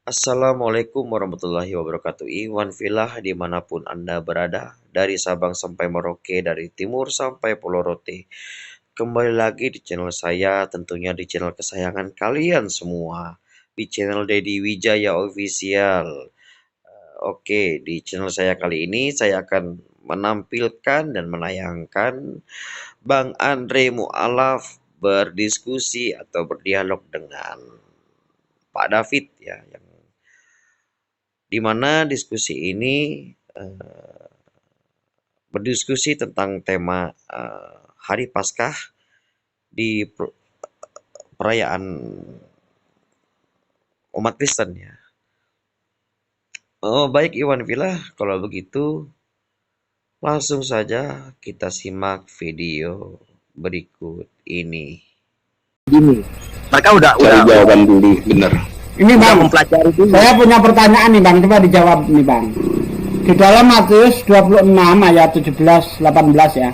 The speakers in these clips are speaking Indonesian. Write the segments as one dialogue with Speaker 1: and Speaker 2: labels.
Speaker 1: Assalamualaikum warahmatullahi wabarakatuh. Iwan Filah dimanapun Anda berada, dari Sabang sampai Merauke, dari timur sampai Pulau Rote. Kembali lagi di channel saya, tentunya di channel kesayangan kalian semua, di channel Dedi Wijaya Official. Oke, di channel saya kali ini saya akan menampilkan dan menayangkan Bang Andre Mualaf berdiskusi atau berdialog dengan Pak David ya, yang dimana diskusi ini berdiskusi tentang tema Hari Paskah di perayaan umat Kristen ya. Oh, baik Iwan Villa, kalau begitu langsung saja kita simak video berikut ini.
Speaker 2: Gini, mereka udah
Speaker 3: jawaban dulu, bener.
Speaker 2: Ini Bang, mempelajari dulu. Saya punya pertanyaan nih Bang, coba dijawab nih Bang. Di dalam Matius 26 ayat 17-18 ya.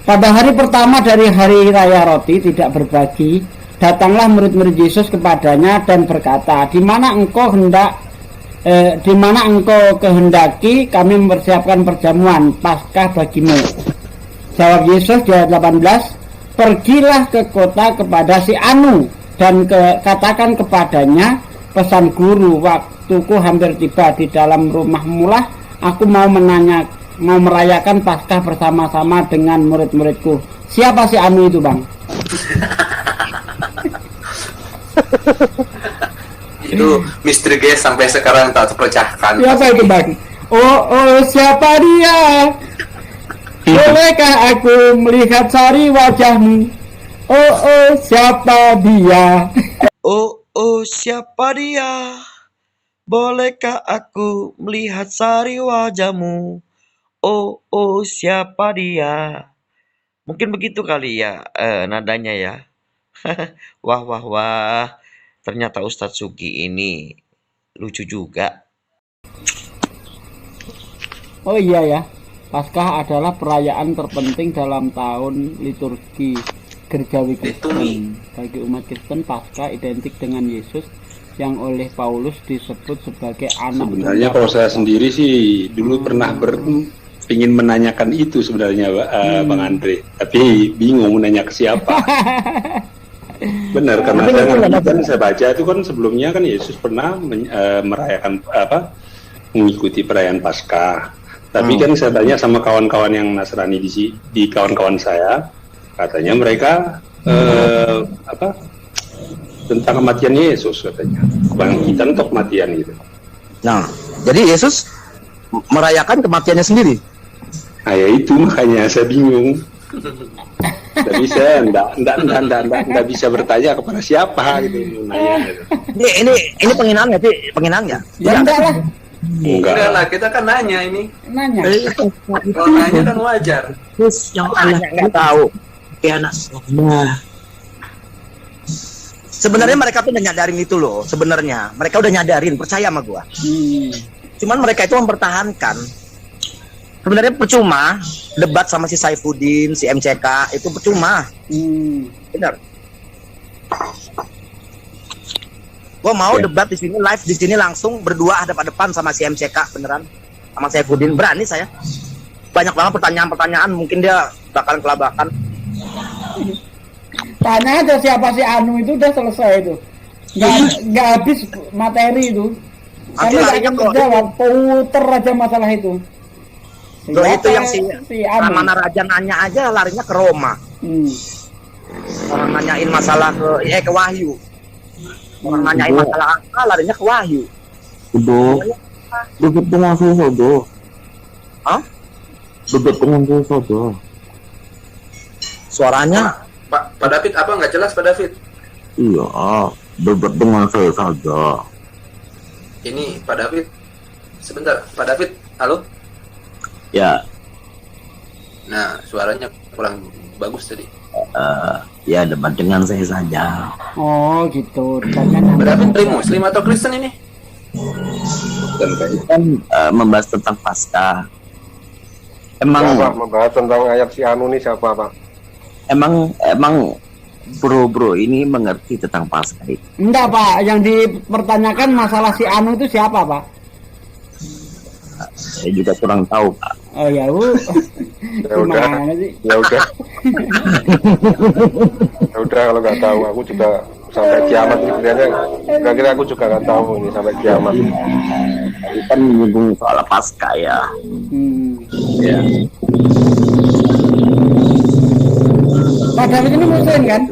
Speaker 2: Pada hari pertama dari hari raya roti tidak berbagi, datanglah murid-murid Yesus kepadanya dan berkata, di mana engkau kehendaki kami mempersiapkan perjamuan Paskah bagimu. Jawab Yesus di ayat 18, pergilah ke kota kepada si Anu dan katakan kepadanya, pesan guru, waktuku hampir tiba, di dalam rumahmu lah aku mau merayakan Paskah bersama-sama dengan murid-muridku. Siapa si Anu itu Bang?
Speaker 3: Itu misteri guys, sampai sekarang tak terpecahkan.
Speaker 2: Siapa itu Bang? Oh, siapa dia? Bolehkah aku melihat sari wajahmu? Oh, siapa dia?
Speaker 1: Oh, siapa dia? Bolehkah aku melihat sari wajahmu? Oh, siapa dia? Mungkin begitu kali ya nadanya ya. Wah. Ternyata Ustadz Sugi ini lucu juga.
Speaker 2: Oh iya ya. Paskah adalah perayaan terpenting dalam tahun liturgi gerejawi Kristen. Bagi umat Kristen, Paskah identik dengan Yesus yang oleh Paulus disebut sebagai anak.
Speaker 4: Sebenarnya kalau saya sendiri sih dulu pernah ingin menanyakan itu sebenarnya Bang Andre, tapi bingung menanya ke siapa. Benar, karena saya baca itu kan sebelumnya kan Yesus pernah merayakan mengikuti perayaan Paskah. Tapi kan saya tanya sama kawan-kawan yang Nasrani di kawan-kawan saya, katanya mereka tentang kematian Yesus, katanya kebangkitan atau kematian gitu.
Speaker 5: Nah, jadi Yesus merayakan kematiannya sendiri.
Speaker 4: Nah ya itu makanya saya bingung. Nggak bisa, nggak bisa bertanya kepada siapa gitu nanya.
Speaker 5: Ini penghinaan nggak sih? Penghinaan nggak?
Speaker 2: Ya enggak lah.
Speaker 4: Enggak
Speaker 3: lah, kita kan nanya ini.
Speaker 2: Nanya.
Speaker 3: Kalau nanya kan wajar.
Speaker 5: Terus yang anak nggak tahu. Ya anak. Nah. Sebenarnya mereka tuh udah nyadarin itu loh. Sebenarnya mereka udah nyadarin, percaya sama gua. Cuman mereka itu mempertahankan. Sebenarnya percuma debat sama si Saifuddin, si MCK itu percuma. Benar. Gua mau debat di sini live di sini langsung berdua hadap-hadapan sama si MCK beneran, sama Saifuddin, berani saya. Banyak banget pertanyaan-pertanyaan, mungkin dia bakalan kelabakan.
Speaker 2: Tanya aja siapa si Anu itu, udah selesai itu. Nggak habis materi itu. Karena nggak akan terjawab, puter aja masalah itu.
Speaker 5: Loh, itu yang si
Speaker 2: Anu.
Speaker 5: Ramana Raja nanya aja larinya ke Roma. Orang nanyain masalah ke Wahyu. Orang nanyain masalah angka larinya ke Wahyu.
Speaker 6: Bebet dengan sodo.
Speaker 5: Hah?
Speaker 6: Bebet dengan sodo.
Speaker 5: Suaranya
Speaker 3: Pak David apa nggak jelas Pak David?
Speaker 6: Iya, bebet dengan saya saja.
Speaker 3: Ini Pak David, sebentar Pak David, halo?
Speaker 6: Ya.
Speaker 3: Nah, suaranya kurang bagus tadi.
Speaker 6: Ya debat dengan saya saja.
Speaker 2: Oh gitu.
Speaker 3: Pak David Muslim atau Kristen ini?
Speaker 4: Dan
Speaker 6: Kan membahas tentang Paskah. Emang
Speaker 7: membahas tentang ayat si Anu nih siapa Pak?
Speaker 6: emang bro ini mengerti tentang Paskah itu.
Speaker 2: Enggak Pak, yang dipertanyakan masalah si Anu itu siapa Pak?
Speaker 6: Saya juga kurang tahu, Pak.
Speaker 2: Oh ya
Speaker 7: Ya udah,
Speaker 2: gimana sih?
Speaker 7: ya udah. Ya udah kalau nggak tahu, aku juga sampai kiamat kira-kira aku juga nggak tahu ini sampai kiamat.
Speaker 6: Ini kan menyinggung soal Paskah ya.
Speaker 2: Ya. Pak David ini muslim kan?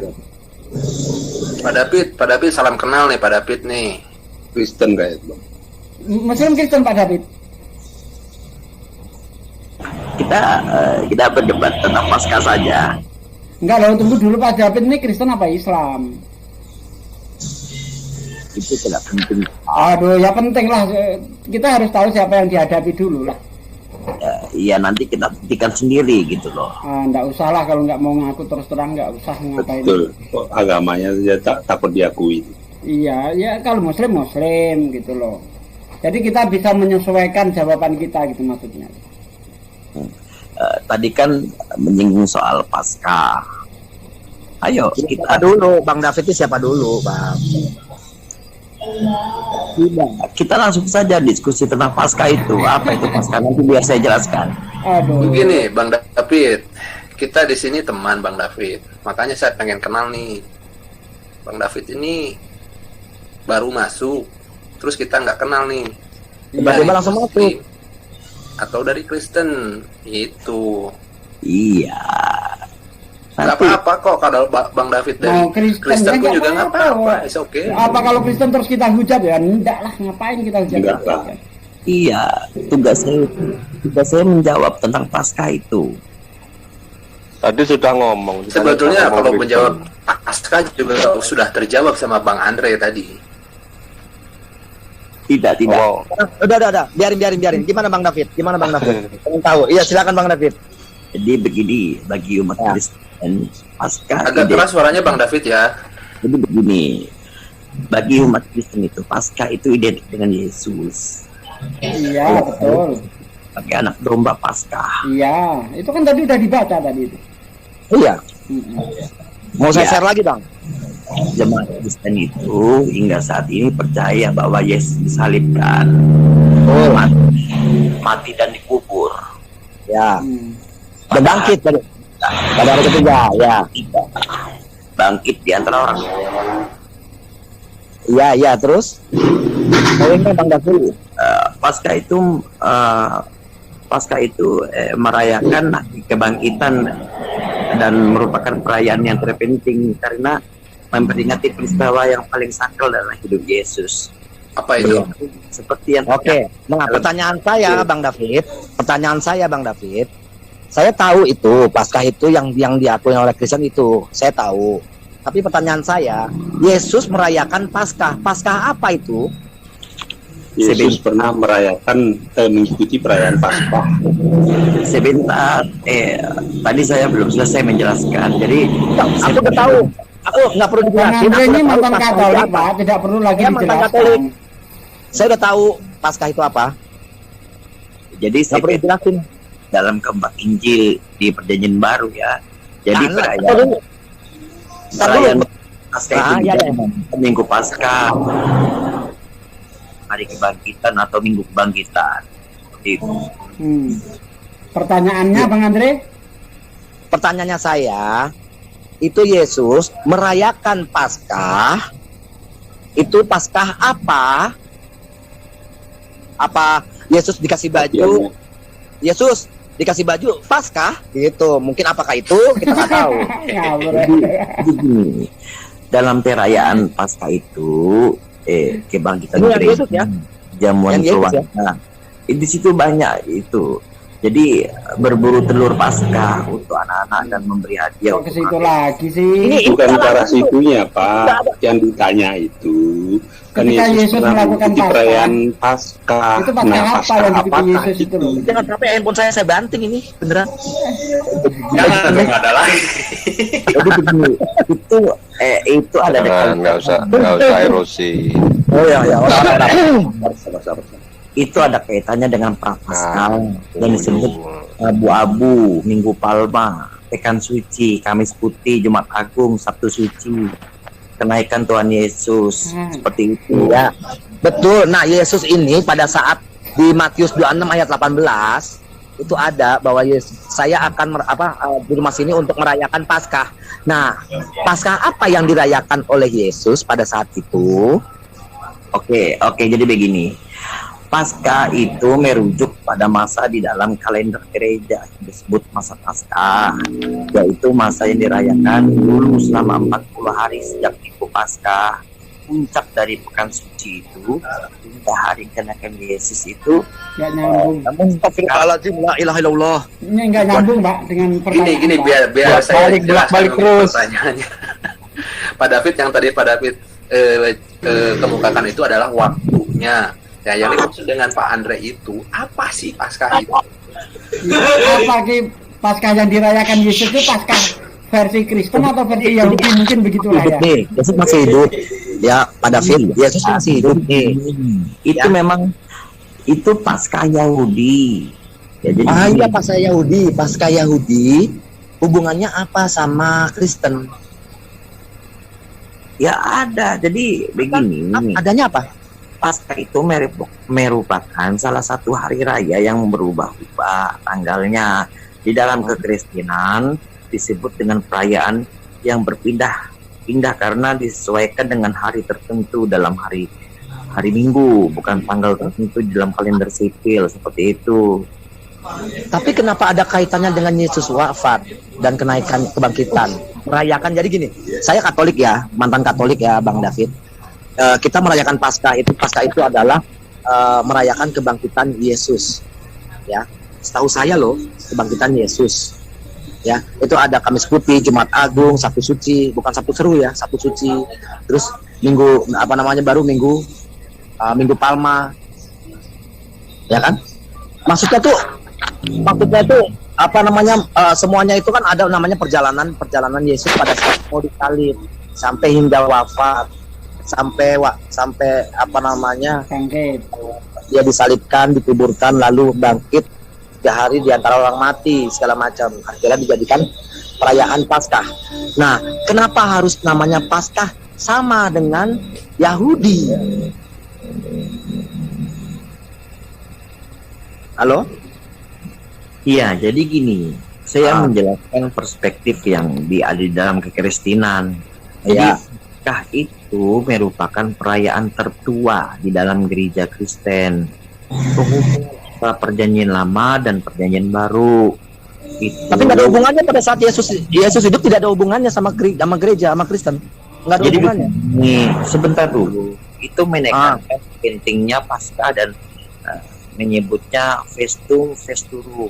Speaker 3: Pak David salam kenal nih Pak David nih.
Speaker 4: Kristen kayak itu.
Speaker 2: Muslim Kristen Pak David.
Speaker 6: Kita berdebat tentang Paskah saja.
Speaker 2: Enggak loh, tunggu dulu Pak David ini Kristen apa Islam?
Speaker 6: Itu tidak penting.
Speaker 2: Aduh, ya penting lah. Kita harus tahu siapa yang dihadapi dulu lah.
Speaker 6: Iya, nanti kita buktikan sendiri gitu loh.
Speaker 2: Enggak usah lah kalau nggak mau ngaku terus terang, nggak usah ngapain.
Speaker 4: Betul. Kok agamanya saja takut diakui.
Speaker 2: Iya, ya kalau Muslim gitu loh. Jadi kita bisa menyesuaikan jawaban kita gitu maksudnya.
Speaker 6: Tadi kan menyinggung soal Paskah. Ayo
Speaker 5: Siapa dulu, Bang David itu siapa dulu, Bang?
Speaker 6: kita langsung saja diskusi tentang Paskah itu. Apa itu Paskah? Nanti biar saya jelaskan.
Speaker 2: Aduh.
Speaker 3: Begini Bang David, kita di sini teman Bang David. Makanya saya pengen kenal nih. Bang David ini baru masuk, terus kita nggak kenal nih.
Speaker 5: Tiba-tiba langsung masuk.
Speaker 3: Atau dari Kristen itu.
Speaker 6: Iya.
Speaker 3: Nggak
Speaker 6: Nanti
Speaker 3: apa-apa kok kalau Bang David dari
Speaker 2: Mau Kristen
Speaker 3: Kristen pun
Speaker 2: nggak
Speaker 3: juga nggak
Speaker 2: apa-apa.
Speaker 3: apa-apa, it's okay.
Speaker 2: Apa kalau Kristen terus kita hujat ya? Enggak lah, ngapain kita hujat?
Speaker 4: Enggak lah.
Speaker 6: iya, tugas saya menjawab tentang Paskah itu.
Speaker 7: Tadi sudah ngomong.
Speaker 3: Sebetulnya
Speaker 7: Ngomong
Speaker 3: kalau
Speaker 7: Kristen.
Speaker 3: menjawab Paskah juga sudah terjawab sama Bang Andre tadi.
Speaker 6: Tidak.
Speaker 7: Oh,
Speaker 5: Udah. Biarin. Gimana Bang David? Pengen tahu. Iya, silakan Bang David.
Speaker 6: Jadi begini, bagi umat Kristen, Paskah
Speaker 3: Agak keras suaranya Bang David ya.
Speaker 6: Jadi begini, bagi umat Kristen itu Paskah itu identik dengan Yesus,
Speaker 2: Iya, betul.
Speaker 6: sebagai anak domba Paskah.
Speaker 2: Iya, itu kan tadi udah dibaca tadi itu.
Speaker 5: Iya. Mau saya
Speaker 6: Iya.
Speaker 5: share lagi, Bang?
Speaker 6: Jemaat Kristen itu hingga saat ini percaya bahwa Yesus disalibkan, mati dan dikubur.
Speaker 5: Ya.
Speaker 2: Hmm.
Speaker 5: Dan bangkit pada hari ketiga, ya.
Speaker 6: Bangkit di antara orang.
Speaker 5: Iya, terus? Poinnya Bang David.
Speaker 6: Paskah itu merayakan kebangkitan dan merupakan perayaan yang terpenting karena memperingati peristiwa yang paling sakral dalam hidup Yesus.
Speaker 3: Apa itu?
Speaker 6: Seperti yang
Speaker 5: Oke. Nah, pertanyaan saya Bang David. Saya tahu itu Paskah itu yang diakui oleh Kristen itu, saya tahu. Tapi pertanyaan saya, Yesus merayakan Paskah. Paskah apa itu?
Speaker 4: Yesus pernah mengikuti perayaan Paskah.
Speaker 6: Sebentar, tadi saya belum selesai menjelaskan. Jadi
Speaker 5: Aku udah tahu. Aku nggak perlu
Speaker 2: Bang
Speaker 5: dijelasin.
Speaker 2: Andre
Speaker 5: Aku
Speaker 2: ini
Speaker 5: udah tahu
Speaker 2: mantan
Speaker 5: Paskah itu
Speaker 2: Katolik
Speaker 5: apa.
Speaker 2: Pak, tidak perlu lagi
Speaker 5: Saya mantan
Speaker 2: dijelaskan.
Speaker 5: Katolik. Saya udah tahu Paskah itu apa.
Speaker 6: Jadi
Speaker 5: Nggak perlu dijelasin.
Speaker 6: dalam keempat Injil di Perjanjian Baru ya. Jadi
Speaker 5: Ntar
Speaker 6: perayaan
Speaker 5: dulu.
Speaker 6: Paskah itu
Speaker 5: iya.
Speaker 6: Minggu Paskah, hari kebangkitan atau Minggu kebangkitan. Itu.
Speaker 2: Pertanyaannya Bang Andre?
Speaker 5: Pertanyaannya saya, itu Yesus merayakan Paskah. Itu Paskah apa? Apa Yesus dikasih baju? Yesus dikasih baju Paskah gitu. Mungkin apakah itu kita nggak tahu.
Speaker 2: Ngawur.
Speaker 6: Jadi gini, dalam perayaan Paskah itu kebangkitan
Speaker 5: Ini yang Yesus ya?
Speaker 6: jamuan
Speaker 5: Yang Yesus ya?
Speaker 6: keluarga. Di situ banyak itu. Jadi berburu telur Paskah untuk anak-anak dan memberi hadiah.
Speaker 2: Kok ke situ lagi sih?
Speaker 5: Ini
Speaker 4: Bukan
Speaker 5: itu
Speaker 4: ke arah
Speaker 5: apa?
Speaker 4: situnya, Pak. Yang ditanya itu kan
Speaker 2: Ketika Yesus
Speaker 4: Yesus pernah
Speaker 2: melakukan
Speaker 4: mengikuti
Speaker 2: Paskah.
Speaker 4: perayaan Paskah.
Speaker 2: Itu Paskah apa
Speaker 4: Paskah
Speaker 2: yang diikuti
Speaker 4: apakah
Speaker 2: Yesus itu loh?
Speaker 5: Jangan sampai handphone saya banting ini beneran.
Speaker 3: Jangan, nggak ada lagi.
Speaker 6: Jadi begini, itu ada
Speaker 7: jangan, nggak usah erosi.
Speaker 5: Oh ya.
Speaker 4: Sabar.
Speaker 6: itu ada kaitannya dengan prapaskah
Speaker 7: Nah,
Speaker 6: dan disebut abu-abu Minggu Palma. Pekan Suci, Kamis Putih, Jumat Agung, Sabtu Suci, kenaikan Tuhan Yesus, seperti itu.
Speaker 5: Ya, betul. Nah, Yesus ini pada saat di Matius 26 ayat 18 itu ada bahwa Yesus, saya akan di rumah sini untuk merayakan Paskah. Nah, Paskah apa yang dirayakan oleh Yesus pada saat itu?
Speaker 6: Oke, jadi begini. Paskah itu merujuk pada masa di dalam kalender gereja yang disebut masa Paskah, yaitu masa yang dirayakan dulu selama 40 hari sejak minggu Paskah. Puncak dari Pekan Suci itu hingga hari kenaikan Yesus itu
Speaker 2: Nggak nyambung.
Speaker 5: Namun astagfirullahaladzim, la ilaha illallah.
Speaker 2: Ini nggak nyambung, Pak, dengan pertanyaan.
Speaker 3: Gini biar saya jelaskan pertanyaannya. Pak David, yang tadi Pak David kemukakan itu adalah waktunya. Ya, yang dimaksud dengan Pak Andre itu apa sih Paskah itu?
Speaker 2: Apa Paskah yang dirayakan Yesus itu Paskah versi Kristen atau versi Yahudi, mungkin begitulah ya.
Speaker 5: Yesus masih hidup. Ya, Pak David, Yesus masih hidup nih.
Speaker 6: Itu memang itu Paskah Yahudi. Ya, jadi
Speaker 5: Iya, Paskah Yahudi hubungannya apa sama Kristen?
Speaker 6: ya ada. Jadi begini.
Speaker 5: Adanya apa?
Speaker 6: Paskah itu merupakan salah satu hari raya yang berubah-ubah tanggalnya. Di dalam kekristenan disebut dengan perayaan yang berpindah-pindah karena disesuaikan dengan hari tertentu dalam hari Minggu, bukan tanggal tertentu di dalam kalender sipil seperti itu.
Speaker 5: Tapi kenapa ada kaitannya dengan Yesus wafat dan kenaikan kebangkitan? Merayakan, jadi gini, saya Katolik ya, mantan Katolik ya Bang David. Kita merayakan Paskah itu adalah merayakan kebangkitan Yesus. Ya, setahu saya loh, kebangkitan Yesus. Ya, itu ada Kamis Putih, Jumat Agung, Sabtu Suci, bukan Sabtu Seru ya, Sabtu Suci. Terus Minggu baru Minggu Palma. Ya kan? Maksudnya tuh semuanya itu kan ada namanya perjalanan Yesus pada saat mau disalib sampai hingga wafat, sampai dia disalibkan, dikuburkan, lalu bangkit 3 hari di antara orang mati, segala macam, akhirnya dijadikan perayaan Paskah. Nah, kenapa harus namanya Paskah sama dengan Yahudi? Halo?
Speaker 6: Iya, jadi gini, saya menjelaskan perspektif yang ada di dalam kekristenan. Jadi, Paskah itu merupakan perayaan tertua di dalam gereja Kristen. Penghubungan perjanjian lama dan perjanjian baru. Itu.
Speaker 5: Tapi nggak ada hubungannya pada saat Yesus hidup, tidak ada hubungannya sama gereja, sama Kristen. Nggak ada hubungannya.
Speaker 6: Nih, sebentar dulu. Itu menekankan pentingnya Paskah dan menyebutnya Festum Festorum.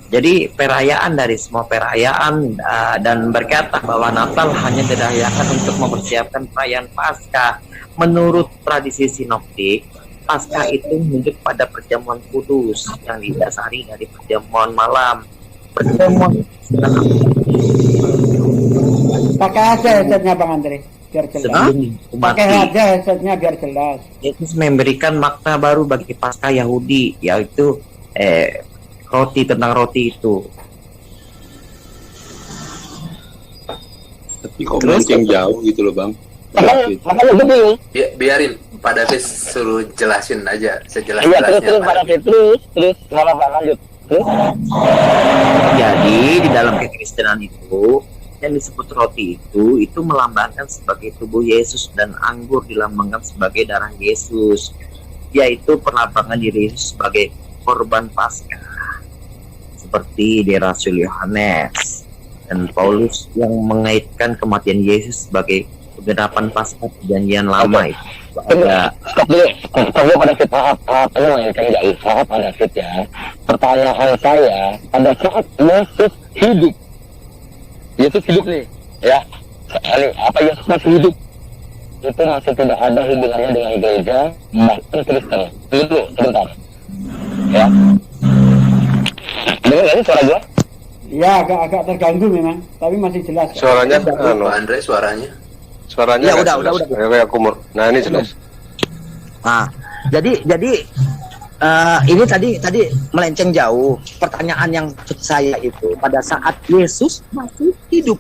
Speaker 6: Jadi perayaan dari semua perayaan dan berkata bahwa Natal hanya dirayakan untuk mempersiapkan perayaan Paskah. Menurut tradisi sinoptik, Paskah itu menunjuk pada perjamuan kudus yang didasari dari perjamuan malam. Perjamuan
Speaker 2: pakai aja headsetnya Bang Andre biar jelas. Pakai aja headsetnya biar jelas.
Speaker 6: Yesus memberikan makna baru bagi Paskah Yahudi, yaitu roti itu.
Speaker 4: Tapi kok mancing jauh gitu loh Bang.
Speaker 5: Makanya gue bingung.
Speaker 3: Ya, biarin Pak David suruh jelasin aja sejelas-jelasnya.
Speaker 5: Iya, terus Pak David, terus nggak apa-apa, lanjut.
Speaker 6: Jadi di dalam kekristenan itu yang disebut roti itu melambangkan sebagai tubuh Yesus dan anggur dilambangkan sebagai darah Yesus, yaitu perlambangan diri Yesus sebagai korban Paskah, seperti di Rasul Yohanes dan Paulus yang mengaitkan kematian Yesus sebagai penggenapan Paskah perjanjian lama itu. Ada
Speaker 5: Stop dulu pada David, ini mengaitkan jauh pada David ya. Pertanyaan saya, pada saat Yesus hidup nih, ya. Apa Yesus masih hidup? Itu masih tidak ada hubungannya dengan gereja, bahkan Kristen. Dulu, sebentar. Ya. Dengar nggak sih suara gua?
Speaker 2: Iya, agak terganggu memang, tapi masih jelas.
Speaker 7: Suaranya
Speaker 3: Pak Andre suaranya.
Speaker 7: Suaranya
Speaker 5: ya, udah.
Speaker 7: Nah, ini jelas.
Speaker 5: Nah, jadi Ini tadi melenceng jauh. Pertanyaan yang saya itu pada saat Yesus masih hidup.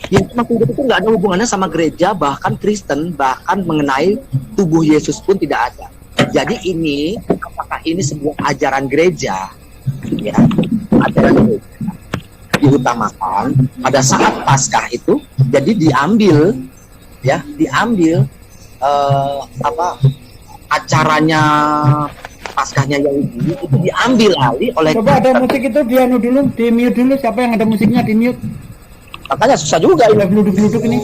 Speaker 5: Yesus masih hidup itu nggak ada hubungannya sama gereja, bahkan Kristen, bahkan mengenai tubuh Yesus pun tidak ada. Jadi ini, apakah ini sebuah ajaran gereja? Ya, ajaran gereja diutamakan pada saat Paskah itu. Jadi diambil acaranya Paskahnya Yahudi itu diambil alih oleh.
Speaker 2: Coba ada musik itu di mute dulu. Siapa yang ada musiknya di mute?
Speaker 5: Makanya susah juga ini
Speaker 2: Geluduk-geluduk ini.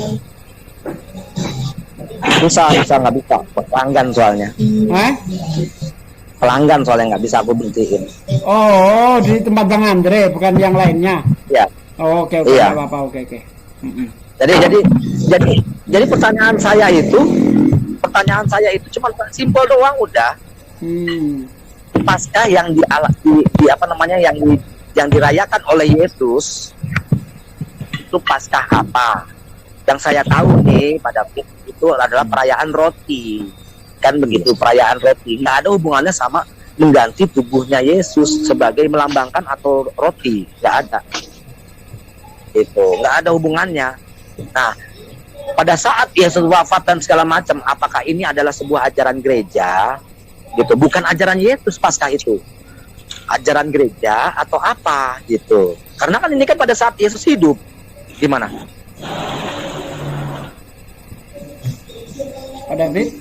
Speaker 5: susah nggak bisa pelanggan soalnya.
Speaker 2: Hah?
Speaker 5: Pelanggan soalnya nggak bisa aku berhentiin.
Speaker 2: Oh, di tempat Bang Andre, bukan yang lainnya.
Speaker 5: Ya.
Speaker 2: Oh, oke,
Speaker 5: Iya.
Speaker 2: apa-apa, oke.
Speaker 5: Jadi pertanyaan saya itu cuma simpel doang udah. Paskah yang yang dirayakan oleh Yesus itu Paskah apa? Yang saya tahu nih pada itu adalah perayaan roti. Kan begitu, perayaan roti. Nggak ada hubungannya sama mengganti tubuhnya Yesus sebagai melambangkan atau roti. Nggak ada. Itu nggak ada hubungannya. Nah, pada saat Yesus wafat dan segala macam, apakah ini adalah sebuah ajaran gereja? Gitu, bukan ajaran Yesus Paskah itu. Ajaran gereja atau apa gitu. Karena kan ini kan pada saat Yesus hidup. Gimana?
Speaker 2: Ada Bit?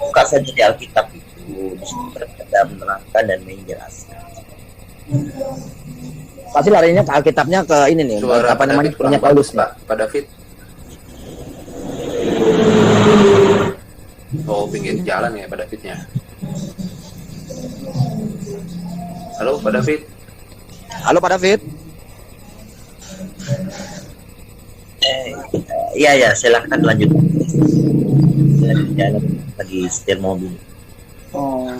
Speaker 6: Buka saja di Alkitab itu, di situ ada menerangkan dan menjelaskan.
Speaker 5: Pasti larinya ke Alkitabnya ke ini nih.
Speaker 3: Suara
Speaker 5: apa namanya?
Speaker 3: kurang
Speaker 5: Punya Paulus,
Speaker 3: Pak David. Oh, pinggir jalan ya Pak Davidnya. Halo Pak David.
Speaker 5: Halo Pak David.
Speaker 6: Iya, silahkan lanjut. Jalan lagi setir mobil.
Speaker 2: Oh.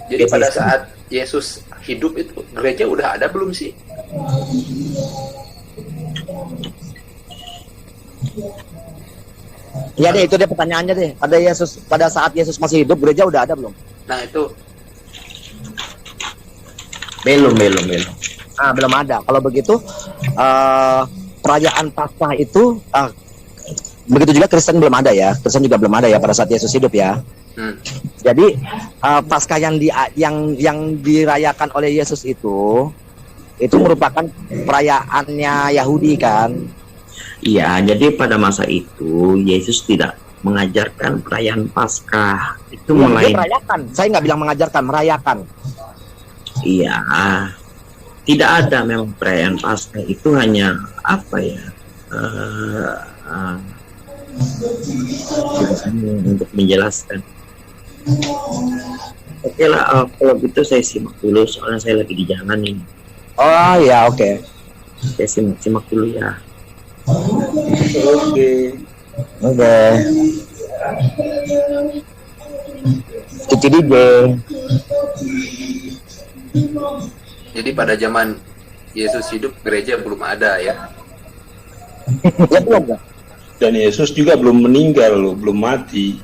Speaker 3: Jadi pada saat Yesus hidup itu gereja udah ada belum sih?
Speaker 5: Ya deh, itu deh pertanyaannya deh. Pada saat Yesus masih hidup, gereja udah ada belum?
Speaker 3: Nah itu
Speaker 6: Belum.
Speaker 5: Belum ada. Kalau begitu, perayaan Paskah itu, begitu juga Kristen belum ada ya. Kristen juga belum ada ya pada saat Yesus hidup ya. Jadi Paskah yang dirayakan oleh Yesus itu merupakan perayaannya Yahudi kan.
Speaker 6: Iya, jadi pada masa itu Yesus tidak mengajarkan perayaan Paskah. Itu
Speaker 5: Dia merayakan. Saya nggak bilang mengajarkan, merayakan.
Speaker 6: Iya, tidak ada memang perayaan Paskah, itu hanya apa ya? Untuk menjelaskan. Oke lah, kalau gitu saya simak dulu soalnya saya lagi di jalan ini.
Speaker 5: Oh ya, oke.
Speaker 6: Saya simak dulu ya.
Speaker 5: Oke. Itu dia.
Speaker 3: jadi pada zaman Yesus hidup gereja belum ada ya.
Speaker 5: Ya belum.
Speaker 4: Dan Yesus juga belum meninggal loh, belum mati.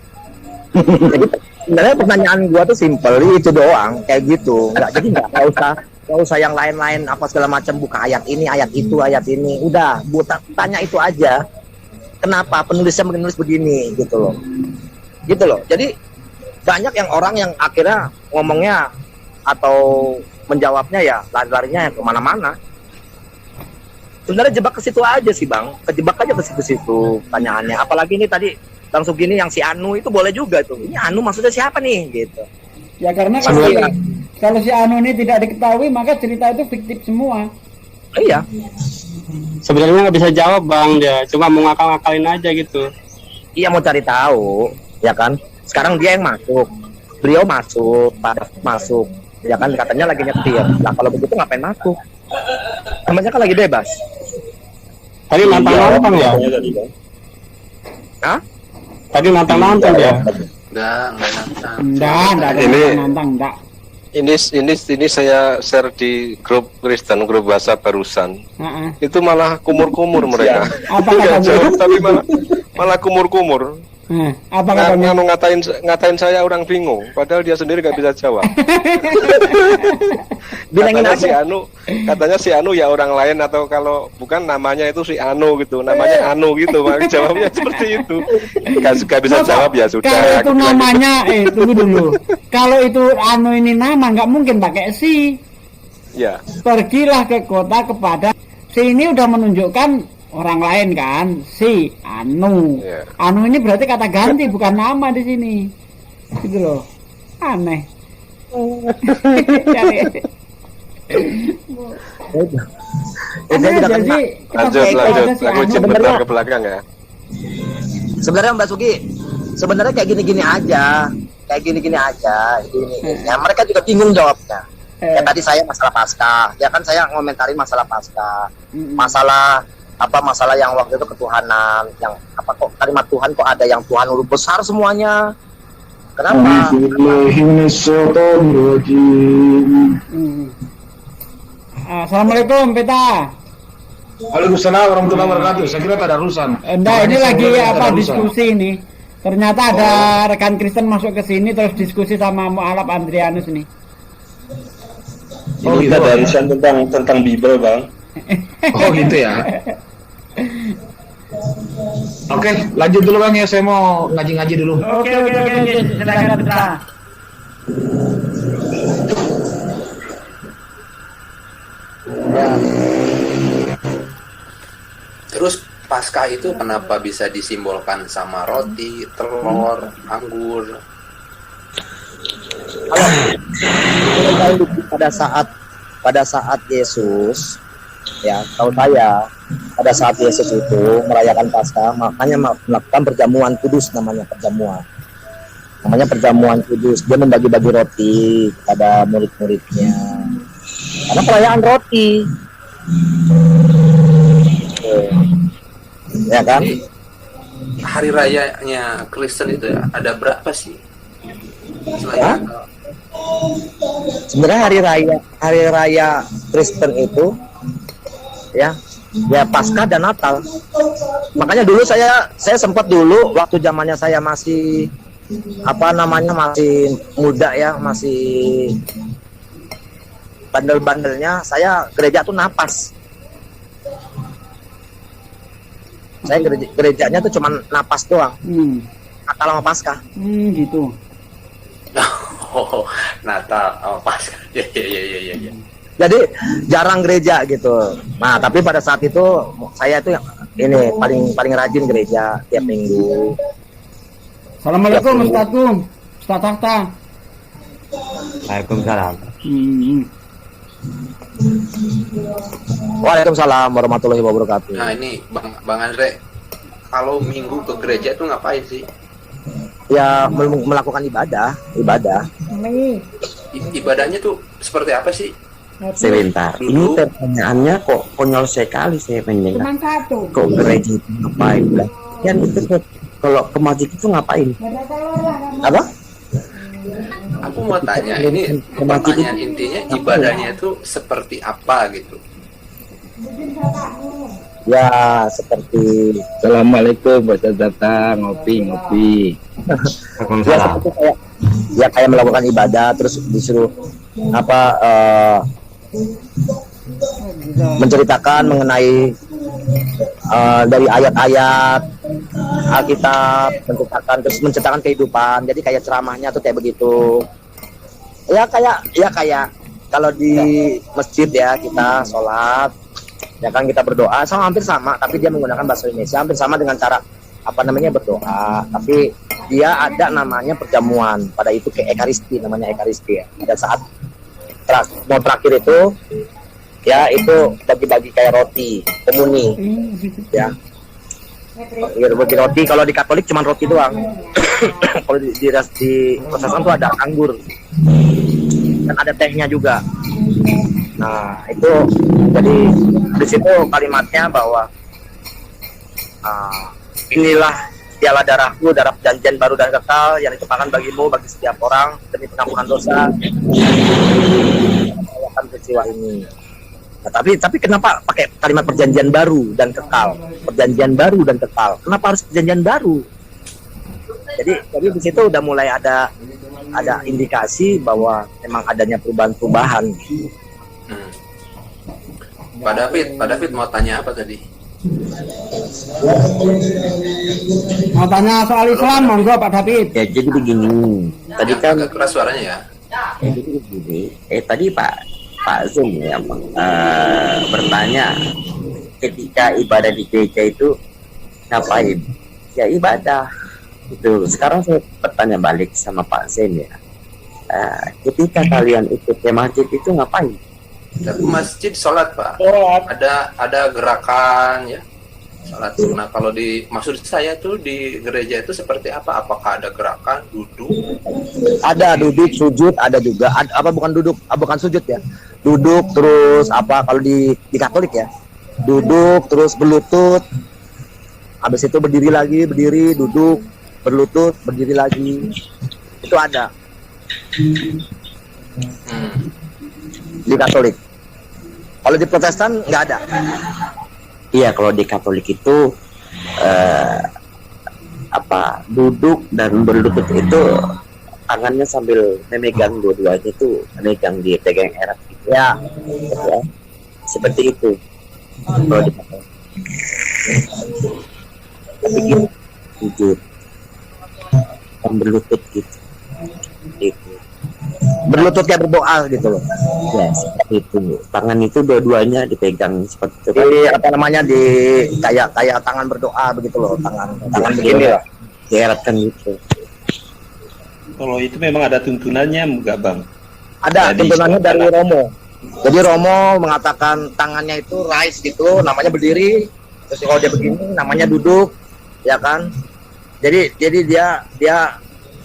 Speaker 5: Jadi sebenarnya pertanyaan gua tuh simpel itu doang, kayak gitu. Nggak usah yang lain-lain apa segala macam, buka ayat ini, ayat itu, ayat ini. Udah, buat tanya itu aja. Kenapa penulisnya menulis begini gitu loh. Gitu loh. Jadi banyak yang orang yang akhirnya ngomongnya atau menjawabnya ya lari-larinya yang kemana-mana. Sebenarnya jebak ke situ aja sih Bang, kejebak aja ke situ pertanyaannya. Apalagi ini tadi Bang Sugini yang si Anu itu boleh juga tuh. Ini Anu maksudnya siapa nih gitu.
Speaker 2: Ya karena kalau si Anu ini tidak diketahui maka cerita itu fiktif semua.
Speaker 5: Iya.
Speaker 8: Sebenarnya nggak bisa jawab Bang, dia cuma mau ngakal-ngakalin aja gitu.
Speaker 5: Iya mau cari tahu, ya kan. Sekarang dia yang masuk, beliau masuk, masuk, ya kan katanya lagi nyetir. Nah kalau begitu ngapain masuk? Namanya kan lagi bebas.
Speaker 8: Tadi nonton ya?
Speaker 5: Hah?
Speaker 8: Tadi nonton ya?
Speaker 3: Enggak nonton.
Speaker 2: Enggak nantang.
Speaker 7: Ini saya share di grup Kristen, grup bahasa barusan. Itu malah kumur-kumur mereka.
Speaker 2: Apa
Speaker 7: Nggak
Speaker 2: kata
Speaker 7: jawab, tapi malah kumur-kumur.
Speaker 2: Apa
Speaker 7: Nah,
Speaker 2: katanya?
Speaker 7: ngatain saya orang bingung, padahal dia sendiri nggak bisa jawab.
Speaker 5: Bilangin
Speaker 7: Katanya si Anu ya orang lain, atau kalau bukan namanya itu si Anu gitu, namanya Anu gitu, Bang. Jawabnya seperti itu. Nggak bisa jawab ya sudah.
Speaker 2: Kalau itu
Speaker 7: aku bilang
Speaker 2: namanya, tunggu dulu. Kalau itu Anu ini nama, nggak mungkin pakai si.
Speaker 7: gitu. Ya.
Speaker 2: Pergilah ke kota kepada si, ini udah menunjukkan orang lain kan, si Anu.
Speaker 7: Yeah.
Speaker 2: Anu ini berarti kata ganti, bukan nama di sini. Gitu loh. Aneh. Aneh aja sih.
Speaker 7: Lanjut. Aku izin bentar ke belakang ya.
Speaker 5: Sebenarnya Mbak Sugi, sebenarnya kayak gini-gini aja. Ya, mereka juga bingung jawabnya. Ya tadi saya masalah Paskah, ya kan saya ngomentarin masalah Paskah. Masalah yang waktu itu ketuhanan, yang apa kok kalimat Tuhan kok ada yang Tuhan huruf besar semuanya. Kenapa?
Speaker 2: Assalamualaikum Peta.
Speaker 9: Waalaikumsalam warahmatullahi wabarakatuh. Saya kira tak ada urusan.
Speaker 2: Enggak, ini lagi diskusi ini. Ternyata ada rekan Kristen masuk ke sini terus diskusi sama Mu'alaf Andrianus nih.
Speaker 4: Ini kita ada urusan tentang Bible, Bang.
Speaker 9: Oh gitu ya. Oke, lanjut dulu Bang ya, saya mau ngaji-ngaji dulu.
Speaker 2: Oke, silakan Peta.
Speaker 3: Terus Paskah itu kenapa bisa disimbolkan sama roti, telur, anggur?
Speaker 5: Kalau pada saat Yesus, ya tahu saya, pada saat Yesus itu merayakan Paskah, makanya melakukan perjamuan kudus, namanya perjamuan kudus. Dia membagi-bagi roti pada murid-muridnya karena perayaan roti. Ya kan?
Speaker 3: Jadi, hari rayanya Kristen itu ada berapa sih?
Speaker 5: Sebenarnya hari raya Kristen itu ya Paskah dan Natal. Makanya dulu saya sempat dulu waktu zamannya saya masih masih muda ya, masih bandel-bandelnya, saya gereja tuh napas. Saya gerejanya tuh cuman napas doang. Natal sama Paskah.
Speaker 2: Gitu.
Speaker 3: Oh, Natal sama Paskah. Ya.
Speaker 5: Jadi jarang gereja gitu. Nah, tapi pada saat itu saya tuh ini paling rajin gereja tiap minggu.
Speaker 2: Assalamualaikum Ustaz Tahta.
Speaker 6: Waalaikumsalam.
Speaker 5: Waalaikumsalam warahmatullahi wabarakatuh.
Speaker 3: Nah ini Bang Andre, kalau minggu ke gereja itu ngapain sih?
Speaker 5: Ya melakukan ibadah.
Speaker 3: Ibadahnya tuh seperti apa sih?
Speaker 6: Sebentar, ini pertanyaannya kok konyol sekali saya mendengar.
Speaker 2: Cuma satu.
Speaker 6: Kok gereja itu ngapain? Kan itu kalau ke masjid itu ngapain?
Speaker 5: Apa?
Speaker 3: Aku mau tanya, ini pertanyaan intinya ibadahnya itu seperti apa gitu?
Speaker 5: Ya seperti
Speaker 9: Assalamualaikum, Baca datang ngopi.
Speaker 5: ya kayak melakukan ibadah terus disuruh menceritakan mengenai dari ayat-ayat Alkitab, menceritakan kehidupan. Jadi kayak ceramahnya tuh kayak begitu. Ya kayak kalau di masjid ya kita sholat, ya kan kita berdoa, hampir sama, tapi dia menggunakan bahasa Indonesia, hampir sama dengan cara berdoa, tapi dia ada namanya perjamuan. Pada itu ke ekaristi, namanya ekaristi ya. Pada saat mau terakhir itu ya itu bagi-bagi kayak roti komuni ya. Bagi roti, kalau di Katolik cuma roti doang. Kalau di Protestan tuh ada anggur dan ada tehnya juga. Nah itu jadi di situ kalimatnya bahwa inilah piala darahku, darah perjanjian baru dan kekal yang ditumpahkan bagimu, bagi setiap orang demi pengampunan dosa. Akan peristiwa ini. Nah, tapi kenapa pakai kalimat perjanjian baru dan kekal? Perjanjian baru dan kekal. Kenapa harus perjanjian baru? Jadi di situ udah mulai ada indikasi bahwa memang adanya perubahan-perubahan.
Speaker 3: Pak David mau tanya apa tadi?
Speaker 2: Mau tanya soal Islam, monggo Pak David.
Speaker 6: Ya, jadi begini. Tadi kan
Speaker 3: agak keras suaranya ya.
Speaker 6: jadi begini. Tadi Pak Zoom ya bertanya ketika ibadah di gereja itu ngapain? Ya ibadah. Itu. Sekarang saya bertanya balik sama Pak Zen ya. Ketika kalian ikut ke masjid itu ngapain?
Speaker 3: Tapi masjid sholat Pak. Ada gerakan ya. Sholat. Nah kalau maksud saya tuh di gereja itu seperti apa? Apakah ada gerakan, duduk?
Speaker 5: Ada duduk, sujud, ada juga. Bukan duduk, bukan sujud ya. Duduk terus kalau di Katolik ya. Duduk terus berlutut. Habis itu berdiri lagi, duduk, berlutut, berdiri lagi. Itu ada. Di Katolik. Kalau di Protestan nggak ada.
Speaker 6: Iya, kalau di Katolik itu duduk dan berlutut itu tangannya sambil memegang dua-duanya itu memegang di tegang erat gitu. Ya. Seperti itu. Kalau di Katolik. Tapi gitu, sujud dan berlutut gitu.
Speaker 5: Berlutut kayak berdoa gitu loh.
Speaker 6: Ya, seperti itu. Tangan itu dua-duanya dipegang seperti itu.
Speaker 5: Di kayak tangan berdoa begitu loh, tangan begini lah.
Speaker 6: Dieratkan gitu.
Speaker 4: Kalau itu memang ada tuntunannya enggak Bang?
Speaker 5: Ada tuntunannya dari Romo. Jadi Romo mengatakan tangannya itu rise gitu, namanya berdiri. Terus kalau dia begini namanya duduk, ya kan? Jadi dia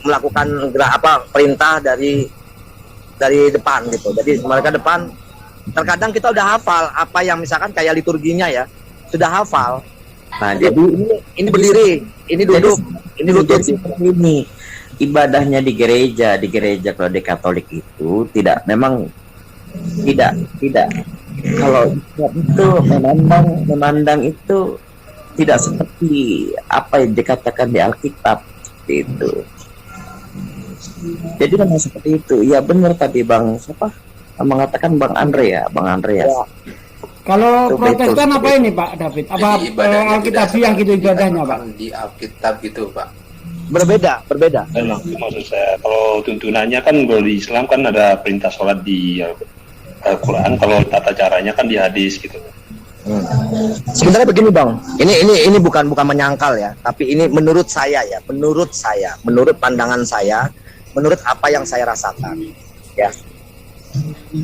Speaker 5: melakukan perintah dari depan gitu. Jadi mereka depan, terkadang kita udah hafal apa yang misalkan kayak liturginya ya, sudah hafal.
Speaker 6: Nah, jadi
Speaker 5: ini berdiri, ini duduk, ini lutut.
Speaker 6: Ini ibadahnya di gereja kalau di Katolik itu memang tidak kalau itu memandang itu tidak seperti apa yang dikatakan di Alkitab itu. Jadi memang seperti itu. Ya benar tadi Bang mengatakan Bang Andre ya.
Speaker 2: Kalau
Speaker 6: Itu
Speaker 2: Protestan
Speaker 6: betul.
Speaker 2: apa ini Pak David? Apa
Speaker 3: Jadi ibadahnya
Speaker 2: Alkitab
Speaker 3: tidak
Speaker 2: yang gitu
Speaker 3: seperti
Speaker 2: ibadahnya Pak?
Speaker 3: di Alkitab gitu Pak.
Speaker 5: Berbeda.
Speaker 4: Memang itu maksud saya. Kalau tuntunannya kan kalau di Islam kan ada perintah sholat di Al-Quran. Kalau tata caranya kan di hadis gitu.
Speaker 5: Sebenarnya begini Bang, ini bukan menyangkal ya, tapi ini menurut saya, menurut pandangan saya, menurut apa yang saya rasakan, ya.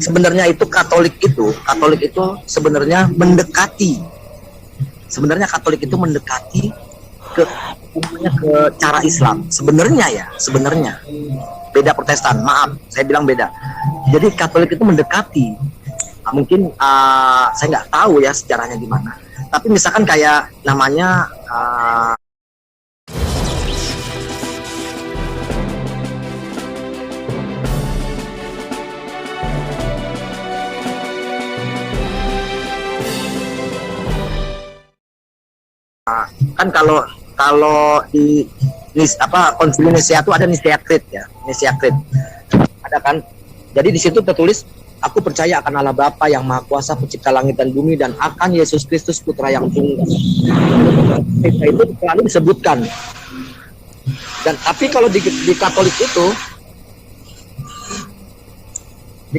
Speaker 5: Sebenarnya itu Katolik itu sebenarnya mendekati ke cara Islam. Sebenarnya beda Protestan. Maaf, saya bilang beda. Jadi Katolik itu mendekati. Mungkin saya nggak tahu ya sejarahnya gimana. Tapi misalkan kayak namanya kan kalau di Konsili Nicea itu ada Nicea Creed ya, Nicea Creed. Ada kan? Jadi di situ tertulis, aku percaya akan Allah Bapa yang Maha Kuasa pencipta langit dan bumi dan akan Yesus Kristus Putra yang tunggal. Itu selalu disebutkan. Dan tapi kalau di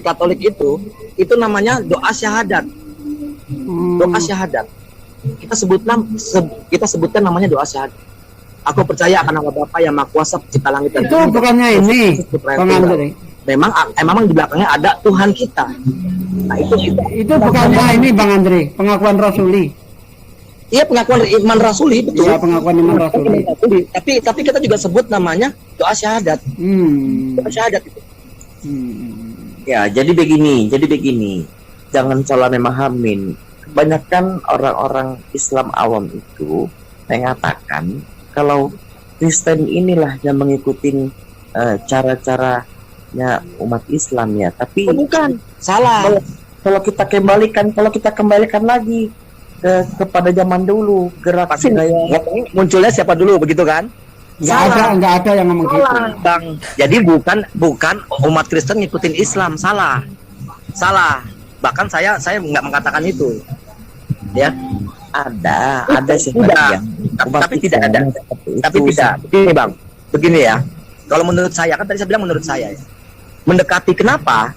Speaker 5: Katolik itu namanya doa syahadat. Doa syahadat. Kita sebutkan namanya doa syahadat. Aku percaya akan Allah Bapa yang Maha Kuasa pencipta langit dan bumi.
Speaker 2: Itu bukannya ini Bang Andre.
Speaker 5: Memang di belakangnya ada Tuhan kita. Nah,
Speaker 2: itu bukannya ini Bang Andre, pengakuan rasuli.
Speaker 5: Iya, pengakuan iman rasuli, betul.
Speaker 2: Iya, pengakuan iman rasuli.
Speaker 5: Tapi kita juga sebut namanya doa syahadat. Doa syahadat itu.
Speaker 6: Ya, jadi begini. Jangan salah memahamin. Kebanyakan orang-orang Islam awam itu mengatakan kalau Kristen inilah yang mengikuti cara-caranya umat Islam ya, tapi
Speaker 5: bukan, salah.
Speaker 6: Kalau kita kembalikan lagi kepada zaman dulu, gerak
Speaker 5: munculnya siapa dulu begitu kan?
Speaker 2: Nggak ada yang ngomong gitu.
Speaker 5: Bang. Jadi bukan umat Kristen ngikutin Islam, salah. Bahkan saya nggak mengatakan itu. Ya.
Speaker 6: Ada sebagian.
Speaker 5: Tapi tidak ada. Tapi tidak. Begini Bang. Begini ya. Kalau menurut saya, kan tadi saya bilang menurut saya ya. Mendekati kenapa?